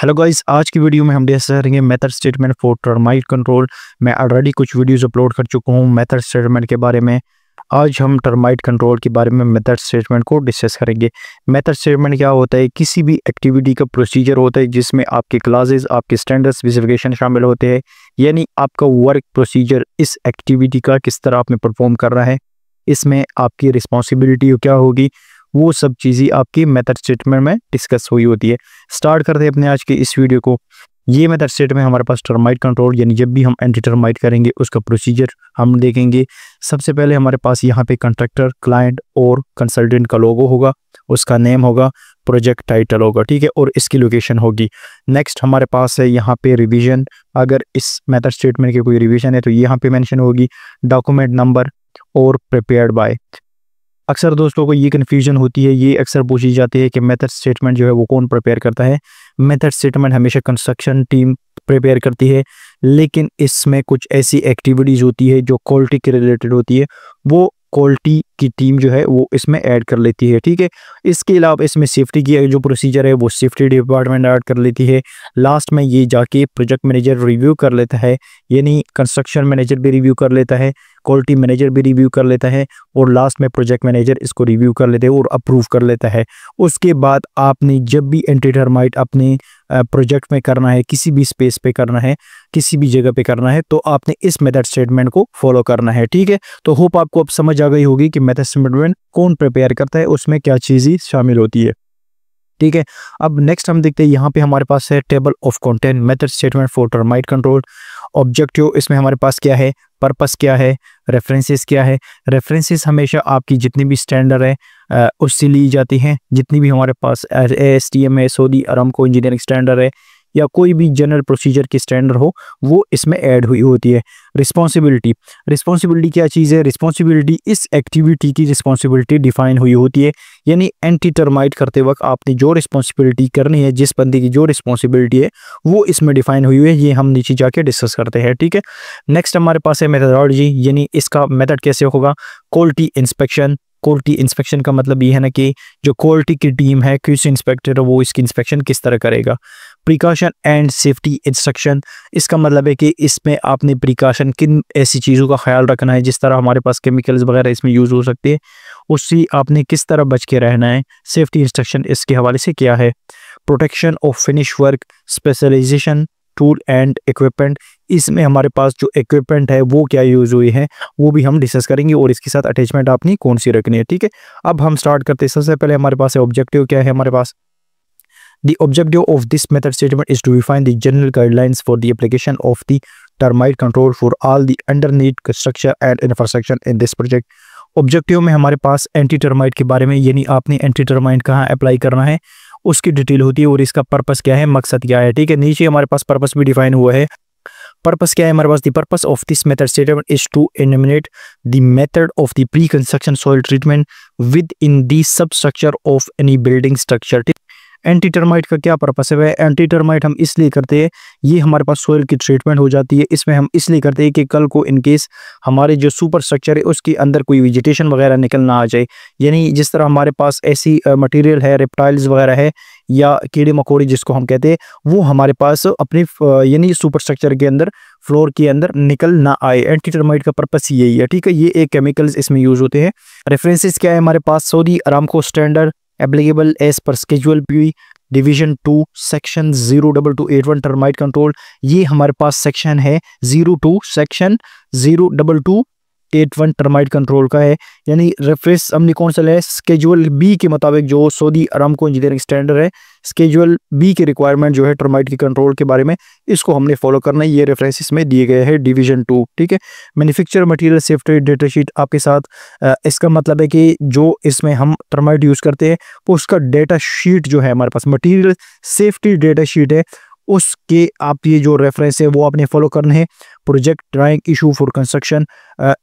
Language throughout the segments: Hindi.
हेलो गाइस, आज की वीडियो में हम डिस्कस करेंगे method statement for termite control. मैं ऑलरेडी कुछ वीडियोस अपलोड कर चुका हूं मेथड स्टेटमेंट के बारे में। आज हम टर्माइट कंट्रोल के बारे में मेथड स्टेटमेंट को डिस्कस करेंगे। मेथड स्टेटमेंट क्या होता है? किसी भी एक्टिविटी का प्रोसीजर होता है जिसमें आपके क्लासेस, आपके स्टैंडर्ड स्पेसिफिकेशन शामिल होते हैं। यानी आपका वर्क प्रोसीजर इस एक्टिविटी का किस तरह आपने परफॉर्म करना है, इसमें आपकी रिस्पॉन्सिबिलिटी क्या होगी, वो सब चीज़ें आपकी मेथड स्टेटमेंट में डिस्कस हुई होती है। स्टार्ट करते हैं अपने आज के इस वीडियो को। ये मेथड स्टेटमेंट हमारे पास टर्माइट कंट्रोल, यानी जब भी हम एंटी टर्माइट करेंगे उसका प्रोसीजर हम देखेंगे। सबसे पहले हमारे पास यहाँ पे कंट्रैक्टर, क्लाइंट और कंसल्टेंट का लोगो होगा, उसका नेम होगा, प्रोजेक्ट टाइटल होगा, ठीक है, और इसकी लोकेशन होगी। नेक्स्ट हमारे पास है यहाँ पे रिवीजन। अगर इस मेथड स्टेटमेंट की कोई रिवीजन है तो यहाँ पे मेंशन होगी डॉक्यूमेंट नंबर और प्रिपेयर्ड बाय। अक्सर दोस्तों को ये कन्फ्यूजन होती है, ये अक्सर पूछी जाती है कि मेथड स्टेटमेंट जो है वो कौन प्रिपेयर करता है। मेथड स्टेटमेंट हमेशा कंस्ट्रक्शन टीम प्रिपेयर करती है, लेकिन इसमें कुछ ऐसी एक्टिविटीज़ होती है जो क्वालिटी के रिलेटेड होती है, वो क्वालिटी की टीम जो है वो इसमें ऐड कर लेती है, ठीक है। इसके अलावा इसमें सेफ्टी की जो प्रोसीजर है वो सेफ्टी डिपार्टमेंट ऐड कर लेती है। लास्ट में ये जाके प्रोजेक्ट मैनेजर रिव्यू कर लेता है, यानी कंस्ट्रक्शन मैनेजर भी रिव्यू कर लेता है, क्वालिटी मैनेजर भी रिव्यू कर लेता है, और लास्ट में प्रोजेक्ट मैनेजर इसको रिव्यू कर लेते हैं और अप्रूव कर लेता है। उसके बाद आपने जब भी एंटी टर्माइट अपने प्रोजेक्ट में करना है, किसी भी स्पेस पे करना है, किसी भी जगह पे करना है, तो आपने इस मेथड स्टेटमेंट को फॉलो करना है, ठीक है। तो होप आपको अब समझ आ गई होगी कि मेथड स्टेटमेंट कौन प्रिपेयर करता है, उसमें क्या चीज़ें शामिल होती है, ठीक है। अब नेक्स्ट हम देखते हैं, यहाँ पे हमारे पास है table of content method statement for termite control. Objective इसमें हमारे पास क्या है, पर्पस क्या है, रेफरेंसेस क्या है। रेफरेंसेस हमेशा आपकी जितनी भी स्टैंडर्ड है उससे ली जाती हैं। जितनी भी हमारे पास ASTM है, सऊदी अरामको इंजीनियरिंग स्टैंडर्ड है, या कोई भी जनरल प्रोसीजर की स्टैंडर्ड हो, वो इसमें ऐड हुई होती है। रिस्पॉन्सिबिलिटी, रिस्पॉन्सिबिलिटी क्या चीज़ है? रिस्पॉन्सिबिलिटी इस एक्टिविटी की रिस्पॉन्सिबिलिटी डिफाइन हुई होती है, यानी एंटी टर्माइट करते वक्त आपने जो रिस्पॉन्सिबिलिटी करनी है, जिस बंदे की जो रिस्पॉन्सिबिलिटी है वो इसमें डिफाइन हुई है। ये हम नीचे जाके डिस्कस करते हैं, ठीक है। नेक्स्ट हमारे पास है मेथडोलॉजी, यानी इसका मेथड कैसे होगा। क्वालिटी इंस्पेक्शन, क्वालिटी इंस्पेक्शन का मतलब ये है ना कि जो क्वालिटी की टीम है, QC इंस्पेक्टर, वो इसकी इंस्पेक्शन किस तरह करेगा। प्रिकॉशन एंड सेफ्टी इंस्ट्रक्शन, इसका मतलब है कि इसमें आपने प्रिकॉशन किन ऐसी चीज़ों का ख्याल रखना है, जिस तरह हमारे पास केमिकल्स वगैरह इसमें यूज़ हो सकते हैं, उससे आपने किस तरह बच के रहना है। सेफ्टी इंस्ट्रक्शन इसके हवाले से क्या है। Protection of finish work, specialization, tool and equipment, इसमें हमारे पास जो इक्विपमेंट है वो क्या यूज़ हुई है वो भी हम डिस्कस करेंगे, और इसके साथ अटैचमेंट आपने कौन सी रखनी है, ठीक है। अब हम स्टार्ट करते हैं। सबसे पहले हमारे पास है ऑब्जेक्टिव। क्या है हमारे पास? The objective of this method statement is to define the general guidelines for the application of the termite control for all the underneath structure and infrastructure in this project. Objective में हमारे पास एंटी टर्माइट के बारे में, यानी आपने एंटी टर्माइट कहाँ अप्लाई करना है उसकी डिटेल होती है, और इसका पर्पस क्या है, मकसद क्या है, ठीक है। नीचे हमारे पास पर्पस भी डिफाइन हुआ है। पर्पस क्या है हमारे पास? The purpose of this method statement is to eliminate the method of the pre construction soil treatment within the substructure of any building structure. Anti termite का क्या पर्पस है? एंटी टर्माइट हम इसलिए करते हैं, ये हमारे पास सॉइल की ट्रीटमेंट हो जाती है, इसमें हम इसलिए करते हैं कि कल को इनकेस हमारे जो सुपर स्ट्रक्चर है उसके अंदर कोई वेजिटेशन वगैरह निकल ना आ जाए। यानी जिस तरह हमारे पास ऐसी मटेरियल है, रेप्टाइल्स वगैरह है, या कीड़े मकोड़े जिसको हम कहते हैं, वो हमारे पास अपने यानी सुपर स्ट्रक्चर के अंदर, फ्लोर के अंदर निकल ना आए। एंटी टर्माइट का पर्पस यही है, ठीक है। ये एक केमिकल्स इसमें यूज होते हैं। रेफरेंसेस क्या है हमारे पास? Saudi Aramco standard applicable as per Schedule B Division 2 Section 02281 termite control. ये हमारे पास सेक्शन है 02 सेक्शन 02281 टर्माइट कंट्रोल का है, यानी रेफरेंस हमने कौन सा लिया है? स्केड्यूल बी के मुताबिक जो सऊदी अरामको इंजीनियरिंग स्टैंडर्ड है, स्केड्यूल बी की रिक्वायरमेंट जो है टर्माइट की कंट्रोल के बारे में, इसको हमने फॉलो करना है। ये रेफरेंसेस में दिए गए हैं डिवीजन 2, ठीक है। Manufacture material safety data sheet आपके साथ, इसका मतलब है कि जो इसमें हम टर्माइट यूज़ करते हैं उसका डेटा शीट जो है हमारे पास, मटेरियल सेफ्टी डेटा शीट है, उसके आप ये जो रेफरेंस है वो आपने फॉलो करने हैं। Project drawing issue for construction,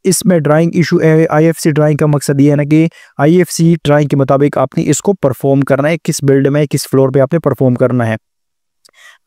इसमें ड्राइंग इशू है। IFC ड्राइंग का मकसद ये है ना कि IFC ड्राइंग के मुताबिक आपने इसको परफॉर्म करना है, किस बिल्ड में, किस फ्लोर पे आपने परफॉर्म करना है।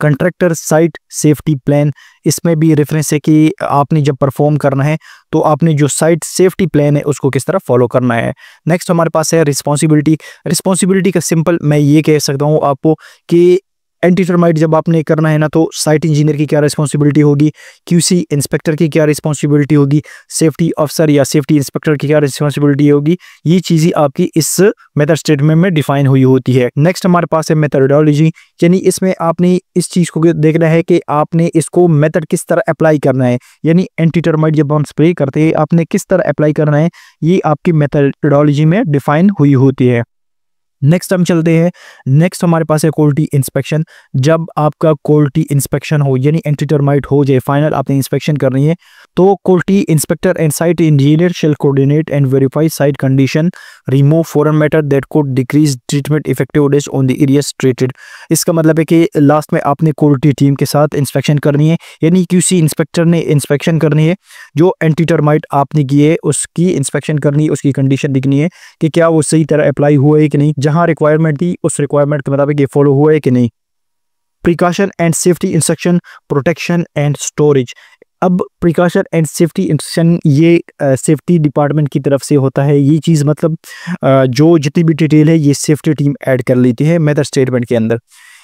कंट्रैक्टर साइट सेफ्टी प्लान, इसमें भी रेफरेंस है कि आपने जब परफॉर्म करना है तो आपने जो साइट सेफ्टी प्लान है उसको किस तरह फॉलो करना है। नेक्स्ट हमारे पास है रिस्पॉन्सिबिलिटी। रिस्पॉन्सिबिलिटी का सिंपल मैं ये कह सकता हूँ आपको कि एंटी टर्माइट जब आपने करना है ना, तो साइट इंजीनियर की क्या रिस्पॉन्सिबिलिटी होगी, क्यूसी इंस्पेक्टर की क्या रिस्पॉन्सिबिलिटी होगी, सेफ्टी अफसर या सेफ्टी इंस्पेक्टर की क्या रिस्पॉन्सिबिलिटी होगी, ये चीज़ें आपकी इस मेथड स्टेटमेंट में डिफाइन हुई होती है। नेक्स्ट हमारे पास है मेथडोलॉजी, यानी इसमें आपने इस चीज़ को देखना है कि आपने इसको मेथड किस तरह अप्लाई करना है, यानी एंटी टर्माइट जब हम स्प्रे करते हैं आपने किस तरह अप्लाई करना है, ये आपकी मेथडोलॉजी में डिफाइन हुई होती है। नेक्स्ट हम चलते हैं, नेक्स्ट हमारे पास है क्वालिटी इंस्पेक्शन। जब आपका क्वालिटी इंस्पेक्शन हो, यानी एंटी टर्माइट हो जाए, फाइनल आपने इंस्पेक्शन करनी है, तो quality inspector and site engineer shall coordinate and verify site condition, remove foreign matter that could decrease treatment effectiveness on the areas treated. इसका मतलब है कि लास्ट में आपने क्वालिटी टीम के साथ इंस्पेक्शन करनी है, यानी क्यूसी इंस्पेक्टर ने इंस्पेक्शन करनी है, जो एंटी टर्माइट आपने की है उसकी इंस्पेक्शन करनी है, उसकी कंडीशन दिखनी है कि क्या वो सही तरह अप्लाई हुआ है कि नहीं, जहां रिक्वायरमेंट थी उस रिक्वायरमेंट के मुताबिक ये फॉलो हुआ है कि नहीं। Precaution and safety instruction, protection and storage. अब प्रिकॉशन एंड सेफ्टी इंस्ट्रक्शन ये सेफ्टी डिपार्टमेंट की तरफ से होता है, ये चीज़ मतलब जो जितनी भी डिटेल है ये सेफ्टी टीम ऐड कर लेती है मेथड स्टेटमेंट के अंदर।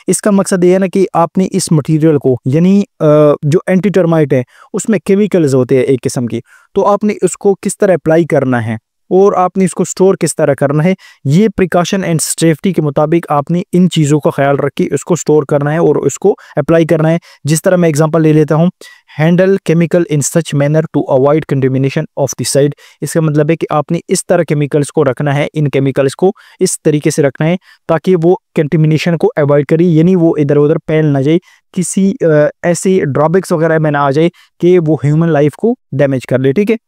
इसका मकसद ये है ना कि आपने इस मटेरियल को, यानी जो एंटी टर्माइट है उसमें केमिकल्स होते हैं एक किस्म की, तो आपने उसको किस तरह अप्लाई करना है और आपने इसको स्टोर किस तरह करना है, ये प्रिकॉशन एंड सेफ्टी के मुताबिक आपने इन चीज़ों का ख्याल रख के इसको स्टोर करना है और इसको अप्लाई करना है। जिस तरह मैं एग्जांपल ले लेता हूँ, handle chemical in such manner to avoid contamination of the side. इसका मतलब है कि आपने इस तरह केमिकल्स को रखना है, इन केमिकल्स को इस तरीके से रखना है ताकि वो कंटेमिनेशन को अवॉइड करे, यानी वो इधर उधर फैल ना जाए, किसी ऐसे ड्रॉबैक्स वगैरह में ना आ जाए कि वो ह्यूमन लाइफ को डैमेज कर ले। ठीक है,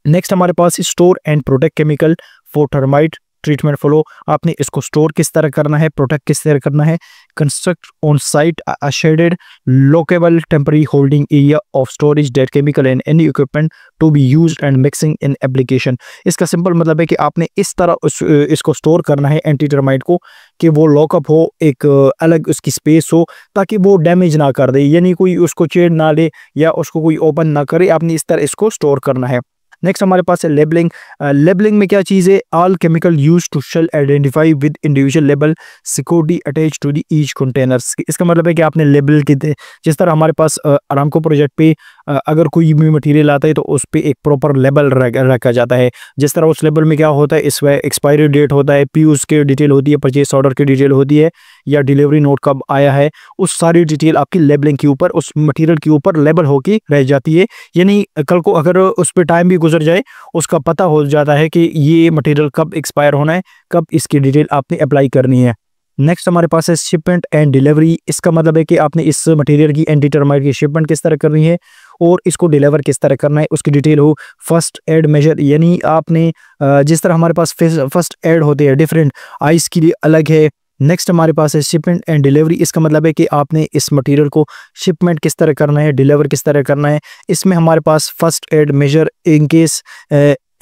नेक्स्ट हमारे पास store and protect chemical for termite treatment flow. आपने इसको स्टोर किस तरह करना है, प्रोटेक्ट किस तरह करना है। Construct on site a shaded lockable temporary holding area of storage that chemical and any equipment to be used and mixing in application. इसका सिंपल मतलब है कि आपने इस तरह इसको स्टोर करना है एंटी टर्माइट को कि वो लॉकअप हो, एक अलग उसकी स्पेस हो ताकि वो डैमेज ना कर दे, यानी कोई उसको छेड़ ना ले या उसको कोई ओपन ना करे, आपने इस तरह इसको स्टोर करना है। नेक्स्ट हमारे पास है लेबलिंग। लेबलिंग में क्या चीज़ है, all chemical use to shall identify with individual label security attach to the each containers. इसका मतलब है कि आपने लेबल के जिस तरह हमारे पास अरामको प्रोजेक्ट पे अगर कोई भी मटेरियल आता है तो उस पर एक प्रॉपर लेबल रखा जाता है। जिस तरह उस लेबल में क्या होता है, इस वह एक्सपायरी डेट होता है, पीयूष की डिटेल होती है, परचेस ऑर्डर की डिटेल होती है, या डिलीवरी नोट कब आया है, उस सारी डिटेल आपकी लेबलिंग के ऊपर, उस मटेरियल के ऊपर लेबल होके रह जाती है। यानी कल को अगर उस पर टाइम भी गुजर जाए उसका पता हो जाता है कि ये मटेरियल कब एक्सपायर होना है, कब इसकी डिटेल आपने अप्लाई करनी है। नेक्स्ट हमारे पास है शिपमेंट एंड डिलीवरी। इसका मतलब है कि आपने इस मटेरियल की एंटी टर्माइट की शिपमेंट किस तरह करनी है और इसको डिलीवर किस तरह करना है, उसकी डिटेल हो। फर्स्ट एड मेजर, यानी आपने जिस तरह हमारे पास फर्स्ट एड होते हैं डिफरेंट, आइस के लिए अलग है। नेक्स्ट हमारे पास है शिपमेंट एंड डिलीवरी। इसका मतलब है कि आपने इस मटेरियल को शिपमेंट किस तरह करना है, डिलीवर किस तरह करना है। इसमें हमारे पास first aid measure in case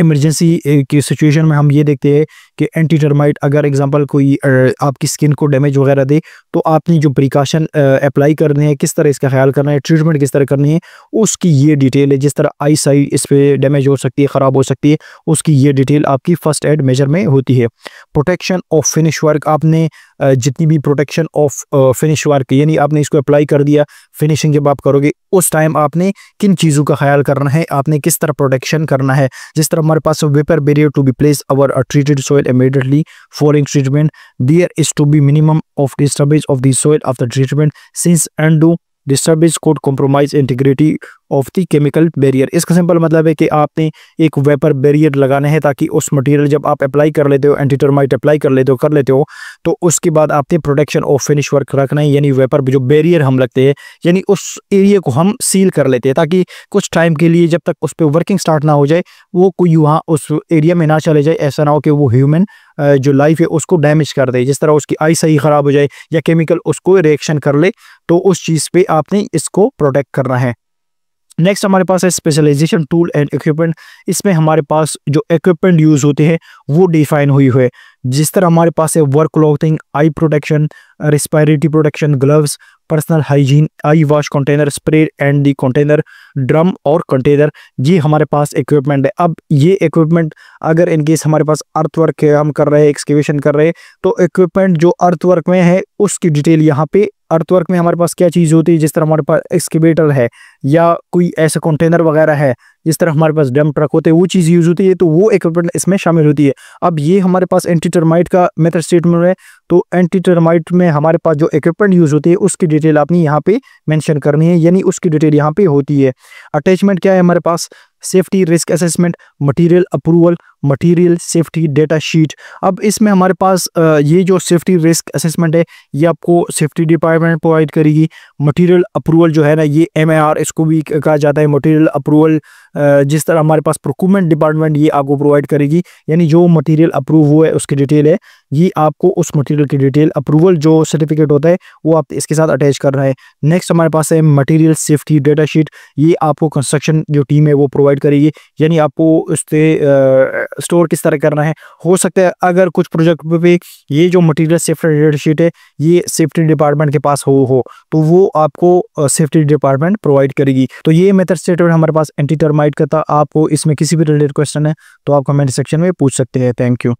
emergency की सिचुएशन में हम ये देखते हैं कि एंटी टर्माइट अगर एग्जांपल कोई आपकी स्किन को डैमेज वगैरह दे तो आपने जो प्रिकॉशन अप्लाई करने हैं, किस तरह इसका ख्याल करना है, ट्रीटमेंट किस तरह करनी है, उसकी ये डिटेल है। जिस तरह आई साइड इस पर डैमेज हो सकती है, ख़राब हो सकती है, उसकी ये डिटेल आपकी फर्स्ट एड मेजर में होती है। प्रोटेक्शन ऑफ फिनिश वर्क, आपने जितनी भी प्रोटेक्शन ऑफ फिनिश वर्क, यानी आपने इसको अप्लाई कर दिया, फिनिशिंग जब आप करोगे उस टाइम आपने किन चीज़ों का ख्याल करना है, आपने किस तरह प्रोटेक्शन करना है। जिस तरह हमारे पास vapour barrier to be place our treated soil immediately following treatment. There is to be minimum of disturbance of the soil after treatment since undue disturbance could compromise integrity of the chemical barrier. इसका सिंपल मतलब है कि आपने एक वेपर बैरियर लगाना है ताकि उस मटेरियल जब आप अप्लाई कर लेते हो, एंटी टर्माइट अप्लाई कर लेते हो तो उसके बाद आपने प्रोटेक्शन ऑफ फिनिश वर्क रखना है, यानी वेपर जो बैरियर हम लगते हैं, यानी उस एरिया को हम सील कर लेते हैं ताकि कुछ टाइम के लिए जब तक उस पर वर्किंग स्टार्ट ना हो जाए वो कोई वहाँ उस एरिया में ना चले जाए, ऐसा ना हो कि वो ह्यूमन जो लाइफ है उसको डैमेज कर दे। जिस तरह उसकी आई सही ख़राब हो जाए या केमिकल उसको रिएक्शन कर ले, तो उस चीज़ पे आपने इसको प्रोटेक्ट करना है। नेक्स्ट हमारे पास है स्पेशलाइजेशन टूल एंड इक्विपमेंट। इसमें हमारे पास जो इक्विपमेंट यूज़ होते हैं वो डिफाइन हुई हुए, जिस तरह हमारे पास है work clothing, I protection, respiratory protection, gloves, personal hygiene, I wash container, spray and the container, drum और कंटेनर, ये हमारे पास इक्विपमेंट है। अब ये इक्विपमेंट अगर इनकेस हमारे पास अर्थवर्क हम कर रहे हैं, एक्सकेवेशन कर रहे हैं, तो इक्विपमेंट जो अर्थवर्क में है उसकी डिटेल यहाँ पे अर्थवर्क में हमारे पास क्या चीज़ होती है, जिस तरह हमारे पास एक्सकेवेटर है या कोई ऐसा कंटेनर वगैरह है, जिस तरह हमारे पास डंप ट्रक होते हैं, वो चीज़ यूज़ होती है, तो वो इक्विपमेंट इसमें शामिल होती है। अब ये हमारे पास एंटी टर्माइट का मेथड स्टेटमेंट है, तो एंटी टर्माइट में हमारे पास जो इक्विपमेंट यूज़ होती है उसकी डिटेल आपने यहाँ पे मेंशन करनी है, यानी उसकी डिटेल यहाँ पे होती है। अटैचमेंट क्या है हमारे पास, safety risk assessment, material approval, material safety data sheet. अब इसमें हमारे पास ये जो सेफ्टी रिस्क असेसमेंट है ये आपको सेफ्टी डिपार्टमेंट प्रोवाइड करेगी। मटेरियल अप्रूवल जो है ना, ये MAR इसको भी कहा जाता है, मटेरियल अप्रूवल, जिस तरह हमारे पास प्रोक्यूरमेंट डिपार्टमेंट ये आपको प्रोवाइड करेगी, यानी जो मटेरियल अप्रूव हुआ है उसकी डिटेल है, ये आपको उस मटेरियल की डिटेल अप्रूवल जो सर्टिफिकेट होता है वो आप इसके साथ अटैच कर रहा है। नेक्स्ट हमारे पास है मटेरियल सेफ्टी डेटा शीट, ये आपको कंस्ट्रक्शन जो टीम है वो प्रोवाइड करेगी, यानी आपको उससे स्टोर किस तरह करना है। हो सकता है अगर कुछ प्रोजेक्ट पे ये जो मटेरियल सेफ्टी डेटा शीट है ये सेफ्टी डिपार्टमेंट के पास हो तो वो आपको सेफ्टी डिपार्टमेंट प्रोवाइड करेगी। तो ये मेथड स्टेटमेंट हमारे पास एंटी टर्माइट का था। आपको इसमें किसी भी रिलेटेड क्वेश्चन है तो आप कमेंट सेक्शन में पूछ सकते हैं। Thank you.